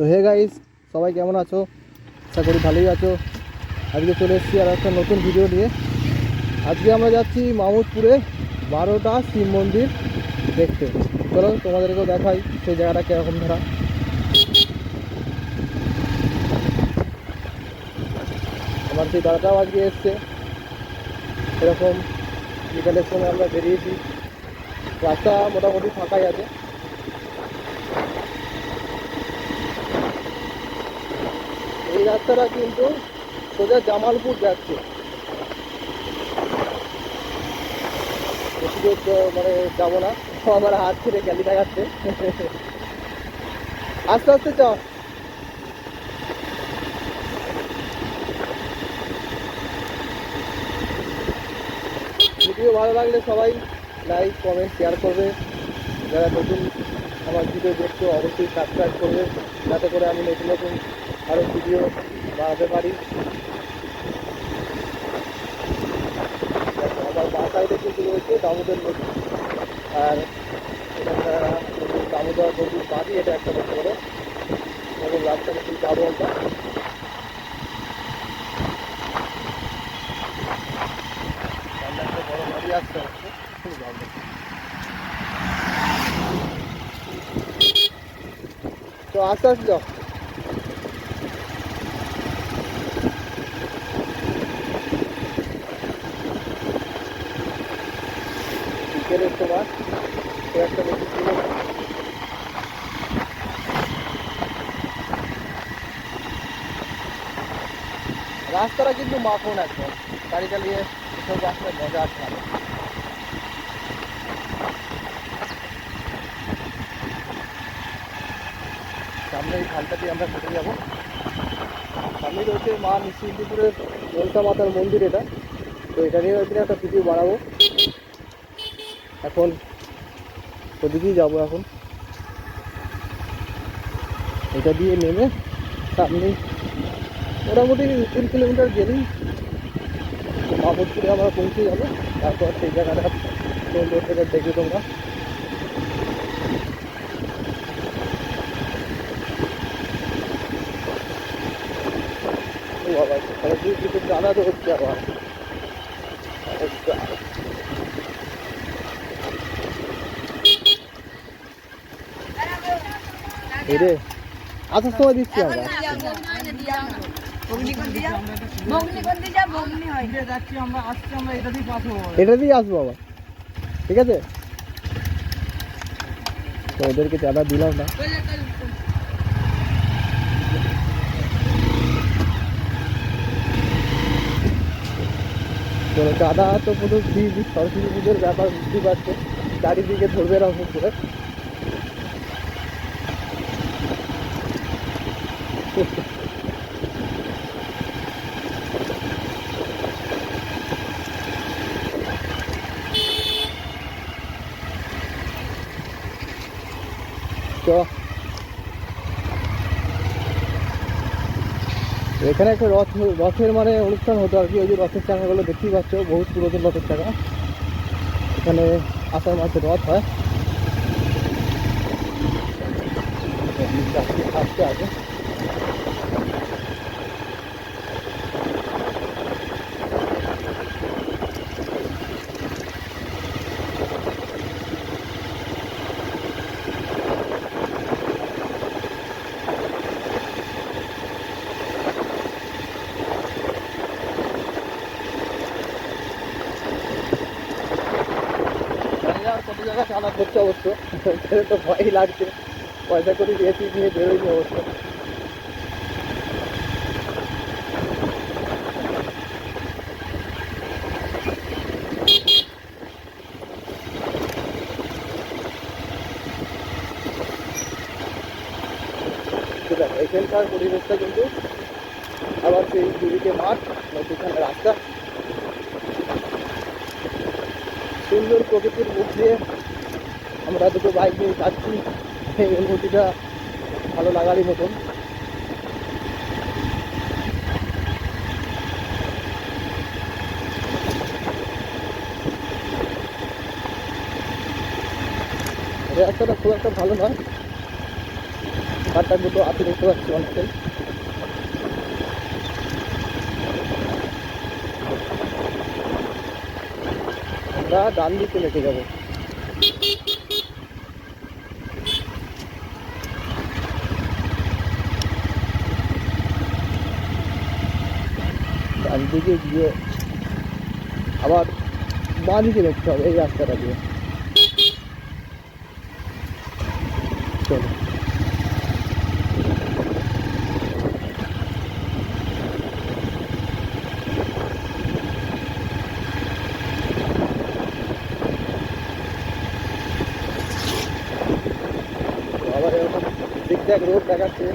তো hey guys, সবাই কেমন আছো? আশা করি ভালোই আছো। আজকে চলে এসেছি আর একটা নতুন ভিডিও নিয়ে। আজকে আমরা যাচ্ছি মামুদপুরে 12টা শিব মন্দির দেখতে। চলো তোমাদেরকেও দেখাই সেই জায়গাটা কীরকম ধারা। আমার সেই দাদাটাও আজকে এসছে। এরকম বিকালের সময় আমরা বেরিয়েছি, রাস্তা মোটামুটি ফাঁকাই আছে। এই রাস্তাটা কিন্তু সোজা জামালপুর যাচ্ছে, বেশি দূর মানে যাবো না। আমার হাত ছেড়ে গ্যালি দেখাচ্ছে। আস্তে আস্তে চ। ভিডিও ভালো লাগলে সবাই লাইক কমেন্ট শেয়ার করবে। যারা নতুন আমার ভিডিও দেখছো অবশ্যই সাবস্ক্রাইব করবে, যাতে করে আমি নতুন নতুন আরও ভিডিও বানাতে পারি। আমার বাঁ সাইডে কিন্তু রয়েছে দামোদর নদী, আর এটা দামোদর নদীর বাড়ি, এটা একটা বলতে পারো। এবং রাস্তা কিন্তু যাবো আমরা। সামনে একটা বড় নদী আসতে হচ্ছে, খুব ভালো। তো আস্তে আস্তে যাও। বিকেলের সময় খুব একটা বেশি ছিল না। রাস্তাটা কিন্তু মাখন একদম, গাড়ি চালিয়ে এসব রাস্তায় মজা আসছে না। সামনে এই খালটা দিয়ে আমরা কেটে যাবো। সামনে রয়েছে মা নিশ্চিন্তপুরের মনসা মাতার মন্দির এটা। তো এটা নিয়ে একদিন একটা ভিডিও বানাবো। এখন ওদিকেই যাবো। এখন এটা দিয়ে নেমে সামনে মোটামুটি 3 কিলোমিটার গেলেই মামুদপুরে আমরা পৌঁছে যাবো। তারপর সেই জায়গাটা সুন্দর থেকে দেখে তোমরা। বাবা তাহলে কিছু জানা তো হচ্ছে আবার। রে আসার সময় দিচ্ছি আমরা। এটা দিয়ে আসবো আবার, ঠিক আছে? তো ওদেরকে চাঁদা দিলাম না। তো চাঁদা তো পুরো সরস্বতী পুজোর ব্যাপার, বুঝতেই পারছে, চারিদিকে ধরবে এরকম করে। তো এখানে একটা রথের মানে অনুষ্ঠান হতো আর কি। ওই যে রথের চাকাগুলো দেখতেই পাচ্ছ, বহুত পুরাতন রথের চাকা। এখানে আষাঢ় মাসে রথ হয়। আসতে আছে কত জায়গা চাঁদা করছে অবশ্য। তো ভয়ই লাগছে, পয়সা করে দিয়েছি, নিয়ে বেরোয়নি অবশ্য। এখানকার পরিবেশটা কিন্তু আবার সেই দুদিকে মাঠ, মধ্যখানে রাস্তা, সুন্দর প্রকৃতির মুখ দিয়ে আমরা দুটো বাইক নিয়ে যাচ্ছি। এই অনুভূতিটা ভালো লাগারই মতন। রাস্তাটা খুব একটা ভালো নয়, কাঠটাগুলো হাতে দেখতে পাচ্ছি অনেকটাই। আমরা ডান দিকে লেগে যাবো। ডান দিকে গিয়ে আবার বাঁ দিকে দেখতে হবে এই রাস্তাটা দিয়ে। চলো আবার এরকম ঠিকঠাক রোড দেখাচ্ছে।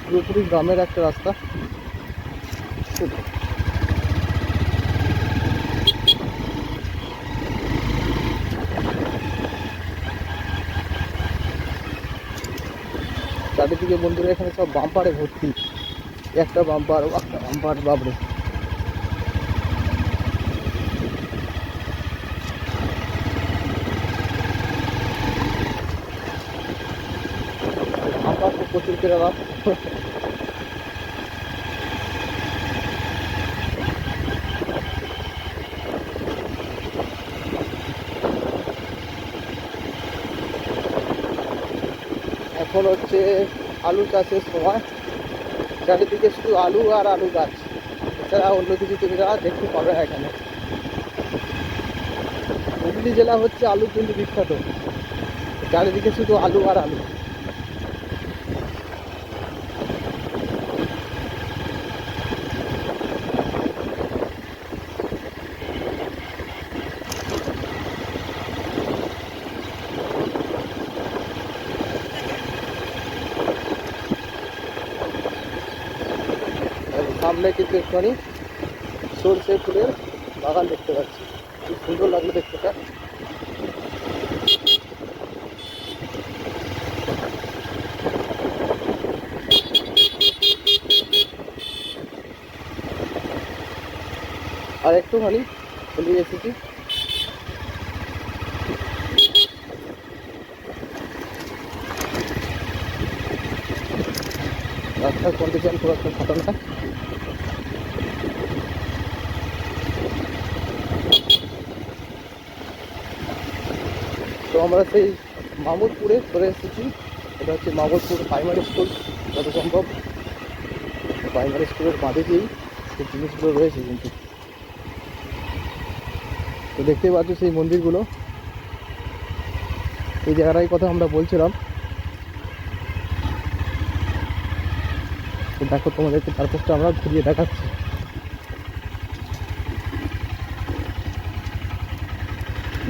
পুরোপুরি গ্রামের একটা রাস্তা। চারিদিকে বন্ধুরা এখানে সব বাম্পারে ভর্তি, একটা বাম্পার একটা বাম্পার, বাবরে। বাম্পার তো প্রচুর পেরালাম। এখন হচ্ছে আলু চাষের সময়, চারিদিকে শুধু আলু আর আলু গাছ, এছাড়া অন্য কিছু তুমি দেখতে পাবে না এখানে। হুগলি জেলা হচ্ছে আলুর জন্য বিখ্যাত, চারিদিকে শুধু আলু আর আলু। সামনে কিন্তু একটুখানি সরষে ফুলের বাগান দেখতে পাচ্ছি, খুব সুন্দর লাগলো দেখতে। আর একটুখানি চলে এসেছি। রাস্তার কন্ডিশন খুব একটা ভালো না। তো আমরা সেই মামুদপুরে চলে এসেছি। এটা হচ্ছে মামুদপুর প্রাইমারি স্কুল, যত সম্ভব প্রাইমারি স্কুলের বাঁধে দিয়েই সেই জিনিসগুলো রয়েছে। কিন্তু তো দেখতেই পাচ্ছ সেই মন্দিরগুলো, এই জায়গাটাই কথা আমরা বলছিলাম। তো দেখো তোমাদেরকে চারপাশটা আমরা ঘুরিয়ে দেখাচ্ছি।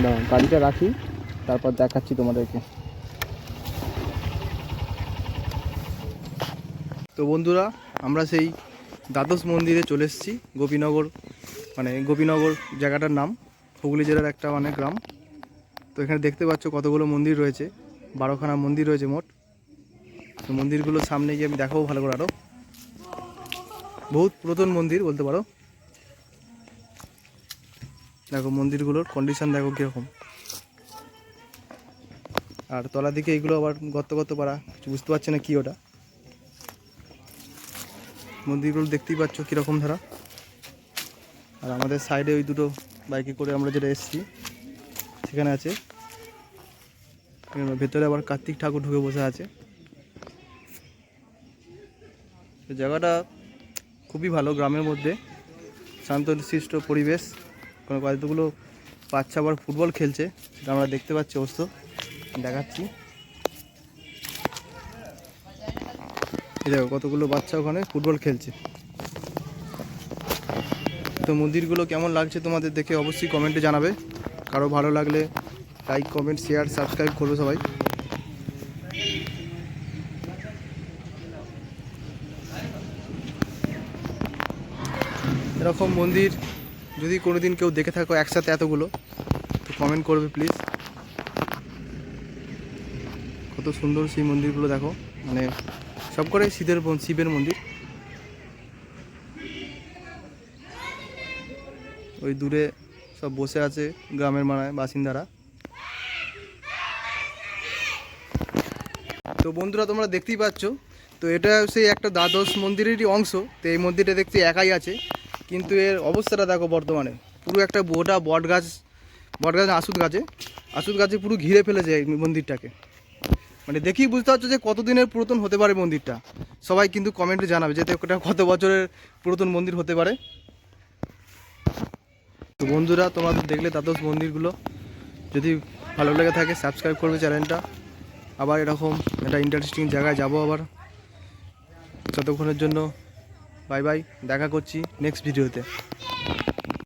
দাঁড়ান গাড়িটা রাখি, তারপর দেখাচ্ছি তোমাদেরকে। তো বন্ধুরা আমরা সেই দ্বাদশ মন্দিরে চলে এসেছি। গোপীনগর, মানে গোপীনগর জায়গাটার নাম, হুগলি জেলার একটা মানে গ্রাম। তো এখানে দেখতে পাচ্ছ কতগুলো মন্দির রয়েছে, 12খানা মন্দির রয়েছে মোট। তো মন্দিরগুলোর সামনে গিয়ে আমি দেখাবো ভালো করে। আরও বহুত পুরাতন মন্দির বলতে পারো। দেখো মন্দিরগুলোর কন্ডিশন দেখো কীরকম। আর তলা দিকে এইগুলো আবার গর্ত গর্ত পাড়া, কিছু বুঝতে পারছি না কি ওটা। মন্দিরগুলো দেখতেই পাচ্ছ কীরকম ধারা। আর আমাদের সাইডে ওই দুটো বাইকে করে আমরা যেটা এসেছি সেখানে আছে। ভেতরে আবার কার্তিক ঠাকুর ঢুকে বসে আছে। জায়গাটা খুবই ভালো, গ্রামের মধ্যে শান্তশিষ্ট পরিবেশ। কোনো কতগুলো বাচ্চা আবার ফুটবল খেলছে, সেটা আমরা দেখতে পাচ্ছি। অবশ্য দেখাচ্ছি, এই দেখো কতগুলো বাচ্চা ওখানে ফুটবল খেলছে। তো মন্দিরগুলো কেমন লাগছে তোমাদের দেখে অবশ্যই কমেন্টে জানাবে। কারো ভালো লাগলে লাইক, কমেন্ট, শেয়ার, সাবস্ক্রাইব করবে সবাই। এরকম মন্দির যদি কোনোদিন কেউ দেখে থাকো একসাথে এতগুলো, তো কমেন্ট করবে প্লিজ। কত সুন্দর সেই মন্দিরগুলো দেখো, মানে সব করে শিবের মন্দির। ওই দূরে সব বসে আছে গ্রামের বাসিন্দারা। তো বন্ধুরা তোমরা দেখতেই পাচ্ছ, তো এটা সেই একটা দ্বাদশ মন্দিরেরই অংশ। তো এই মন্দিরটা দেখতে একাই আছে, কিন্তু এর অবস্থাটা দেখো বর্তমানে পুরো একটা গোটা বট গাছ আসুদ গাছে পুরো ঘিরে ফেলেছে এই মন্দিরটাকে। মানে দেখেই বুঝতে পারছো যে কতদিনের পুরাতন হতে পারে মন্দিরটা। সবাই কিন্তু কমেন্টে জানাবে যে এটা কত বছরের পুরাতন মন্দির হতে পারে। তো বন্ধুরা তোমাদের দেখলে দ্বাদশ মন্দিরগুলো, যদি ভালো লেগে থাকে সাবস্ক্রাইব করবে চ্যানেলটা। আবার এরকম একটা ইন্টারেস্টিং জায়গায় যাব আবার। ততক্ষণের জন্য বাই বাই, দেখা করছি নেক্সট ভিডিওতে।